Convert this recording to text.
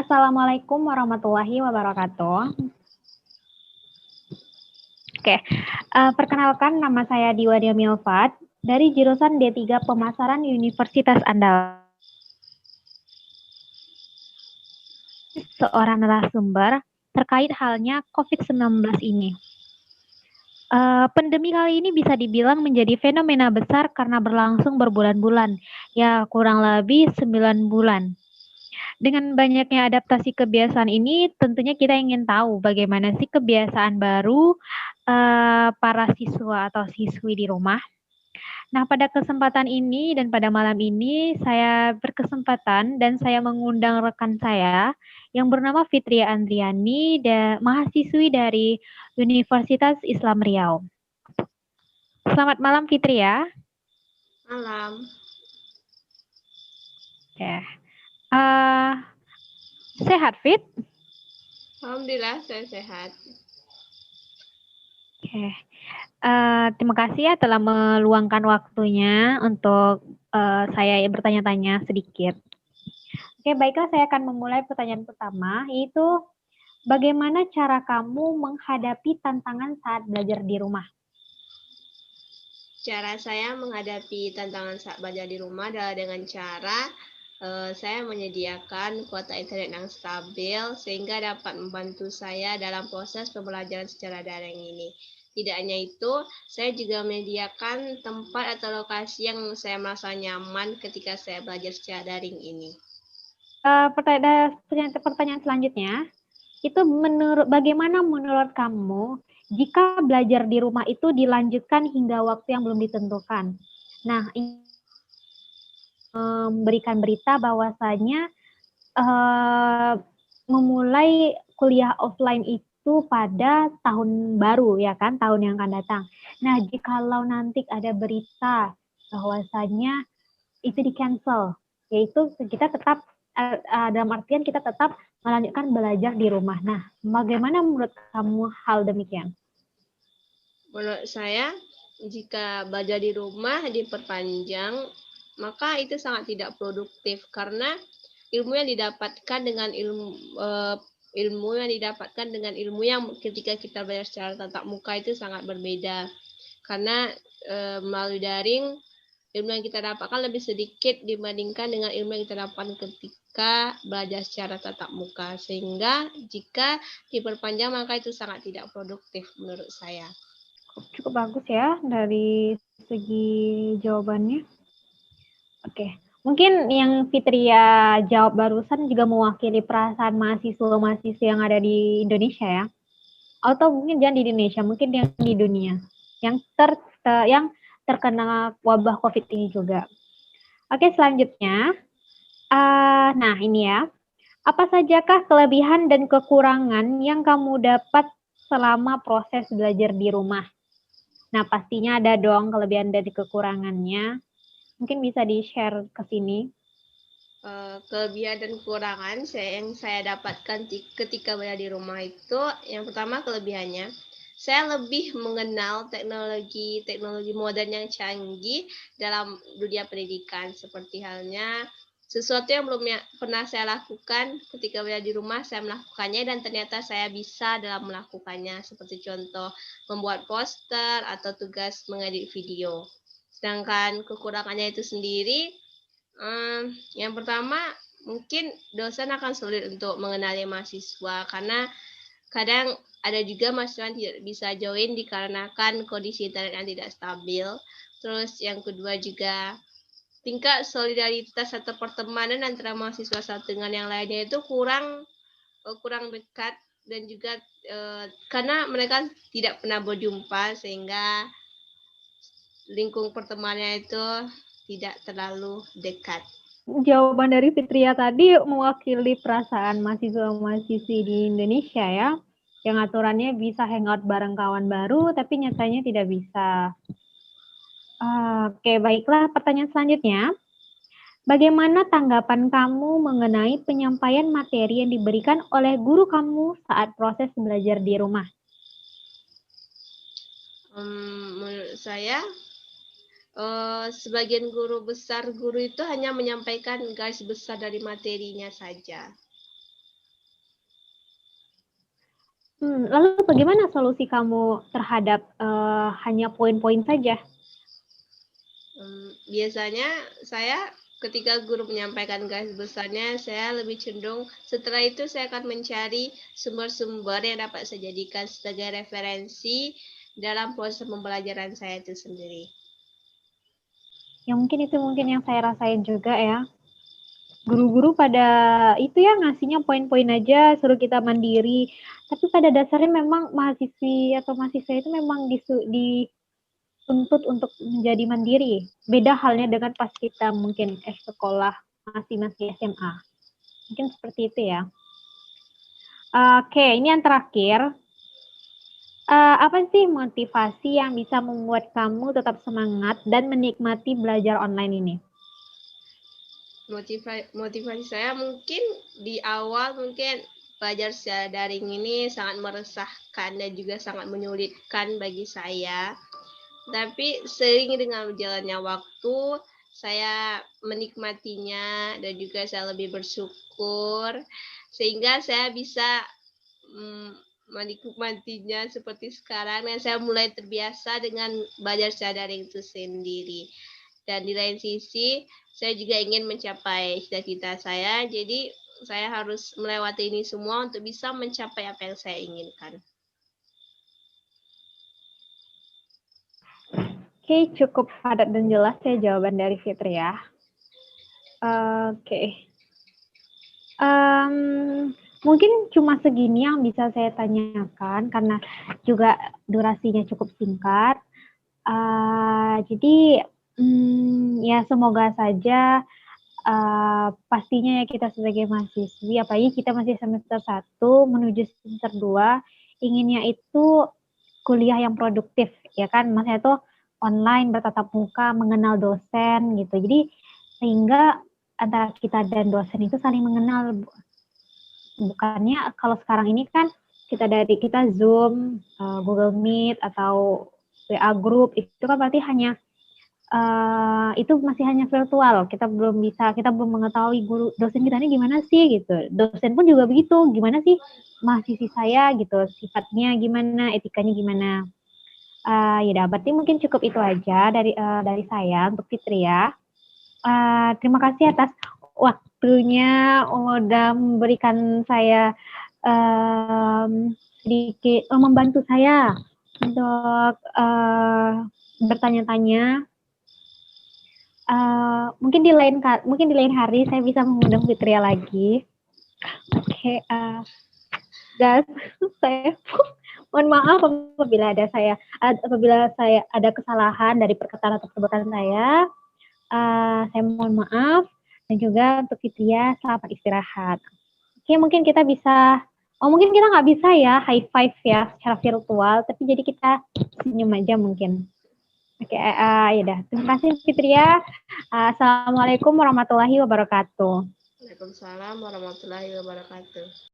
Assalamualaikum warahmatullahi wabarakatuh. Oke, perkenalkan nama saya Diwadia Milfat dari jurusan D3 Pemasaran Universitas Andalas. Seorang narasumber terkait halnya COVID-19 ini. Pandemi kali ini bisa dibilang menjadi fenomena besar karena berlangsung berbulan-bulan, ya kurang lebih 9 bulan. Dengan banyaknya adaptasi kebiasaan ini, tentunya kita ingin tahu bagaimana sih kebiasaan baru para siswa atau siswi di rumah. Nah, pada kesempatan ini dan pada malam ini saya berkesempatan dan saya mengundang rekan saya yang bernama Fitria Andriani dan mahasiswi dari Universitas Islam Riau. Selamat malam Fitria. Malam. Ya. Sehat Fit? Alhamdulillah saya sehat. Oke. Terima kasih ya telah meluangkan waktunya untuk saya bertanya-tanya sedikit. Oke, baiklah saya akan memulai pertanyaan pertama, yaitu bagaimana cara kamu menghadapi tantangan saat belajar di rumah? Cara saya menghadapi tantangan saat belajar di rumah adalah dengan cara saya menyediakan kuota internet yang stabil sehingga dapat membantu saya dalam proses pembelajaran secara daring ini. Tidak hanya itu, saya juga menyediakan tempat atau lokasi yang saya merasa nyaman ketika saya belajar secara daring ini. Pertanyaan selanjutnya, itu bagaimana menurut kamu jika belajar di rumah itu dilanjutkan hingga waktu yang belum ditentukan? Nah, ini memberikan berita bahwasanya memulai kuliah offline itu pada tahun baru ya kan, tahun yang akan datang. Nah, jikalau nanti ada berita bahwasanya itu di-cancel, yaitu kita tetap dalam artian kita tetap melanjutkan belajar di rumah. Nah, bagaimana menurut kamu hal demikian? Menurut saya, jika belajar di rumah diperpanjang, maka itu sangat tidak produktif karena ilmu yang didapatkan dengan ilmu yang ketika kita belajar secara tatap muka itu sangat berbeda. Karena melalui daring, ilmu yang kita dapatkan lebih sedikit dibandingkan dengan ilmu yang kita dapatkan ketika belajar secara tatap muka. Sehingga jika diperpanjang maka itu sangat tidak produktif menurut saya. Cukup bagus ya dari segi jawabannya. Oke, mungkin yang Fitria jawab barusan juga mewakili perasaan mahasiswa-mahasiswa yang ada di Indonesia ya. Atau mungkin jangan di Indonesia, mungkin yang di dunia yang yang terkena wabah COVID ini juga. Oke, selanjutnya, nah ini ya, apa sajakah kelebihan dan kekurangan yang kamu dapat selama proses belajar di rumah? Nah, pastinya ada dong kelebihan dan kekurangannya. Mungkin bisa di-share ke sini. Kelebihan dan kekurangan yang saya dapatkan ketika berada di rumah itu, yang pertama kelebihannya, saya lebih mengenal teknologi modern yang canggih dalam dunia pendidikan, seperti halnya sesuatu yang belum pernah saya lakukan ketika berada di rumah, saya melakukannya dan ternyata saya bisa dalam melakukannya, seperti contoh membuat poster atau tugas mengedit video. Sedangkan kekurangannya itu sendiri, yang pertama mungkin dosen akan sulit untuk mengenali mahasiswa karena kadang ada juga mahasiswa yang tidak bisa join dikarenakan kondisi internet yang tidak stabil. Terus yang kedua juga tingkat solidaritas atau pertemanan antara mahasiswa satu dengan yang lainnya itu kurang dekat dan juga karena mereka tidak pernah berjumpa sehingga lingkung pertemanannya itu tidak terlalu dekat. Jawaban dari Fitria tadi mewakili perasaan mahasiswa-mahasiswi di Indonesia ya, yang aturannya bisa hangout bareng kawan baru, tapi nyatanya tidak bisa. Oke, baiklah pertanyaan selanjutnya. Bagaimana tanggapan kamu mengenai penyampaian materi yang diberikan oleh guru kamu saat proses belajar di rumah? Menurut saya, sebagian guru itu hanya menyampaikan garis besar dari materinya saja. Lalu bagaimana solusi kamu terhadap hanya poin-poin saja? Biasanya saya ketika guru menyampaikan garis besarnya, saya lebih cenderung setelah itu saya akan mencari sumber-sumber yang dapat saya jadikan sebagai referensi dalam proses pembelajaran saya itu sendiri. Ya mungkin itu yang saya rasain juga ya. Guru-guru pada itu ya ngasihnya poin-poin aja, suruh kita mandiri. Tapi pada dasarnya memang mahasiswi atau mahasiswa itu memang dituntut untuk menjadi mandiri. Beda halnya dengan pas kita mungkin sekolah masih SMA. Mungkin seperti itu ya. Oke, ini yang terakhir. Apa sih motivasi yang bisa membuat kamu tetap semangat dan menikmati belajar online ini? Motivasi saya mungkin di awal mungkin belajar secara daring ini sangat meresahkan dan juga sangat menyulitkan bagi saya. Tapi seiring dengan berjalannya waktu, saya menikmatinya dan juga saya lebih bersyukur sehingga saya bisa menikmatinya seperti sekarang dan saya mulai terbiasa dengan belajar secara daring itu sendiri. Dan di lain sisi, saya juga ingin mencapai cita-cita saya, jadi saya harus melewati ini semua untuk bisa mencapai apa yang saya inginkan. Oke, cukup padat dan jelas ya jawaban dari Fitri ya. Oke. Mungkin cuma segini yang bisa saya tanyakan karena juga durasinya cukup singkat. Jadi ya semoga saja pastinya ya kita sebagai mahasiswi, apalagi kita masih semester 1 menuju semester 2, inginnya itu kuliah yang produktif, ya kan? Maksudnya itu online, bertatap muka, mengenal dosen gitu. Jadi sehingga antara kita dan dosen itu saling mengenal. Bukannya kalau sekarang ini kan kita Zoom, Google Meet atau WA Group itu kan berarti hanya itu masih hanya virtual. Kita belum mengetahui guru dosen kita ini gimana sih gitu. Dosen pun juga begitu, gimana sih mahasiswi saya gitu, sifatnya gimana, etikanya gimana. Ya, berarti mungkin cukup itu aja dari saya untuk Fitri ya. Terima kasih atas waktunya udah memberikan saya sedikit membantu saya untuk bertanya-tanya. Mungkin di lain hari saya bisa mengundang Fitria lagi. Oke, guys, saya mohon maaf apabila saya ada kesalahan dari perkataan atau perbuatan saya. Saya mohon maaf dan juga untuk Fitria selamat istirahat. Oke, mungkin kita nggak bisa ya high five ya secara virtual, tapi jadi kita senyum aja mungkin. Oke, ya udah. Terima kasih Fitria. Assalamualaikum warahmatullahi wabarakatuh. Waalaikumsalam warahmatullahi wabarakatuh.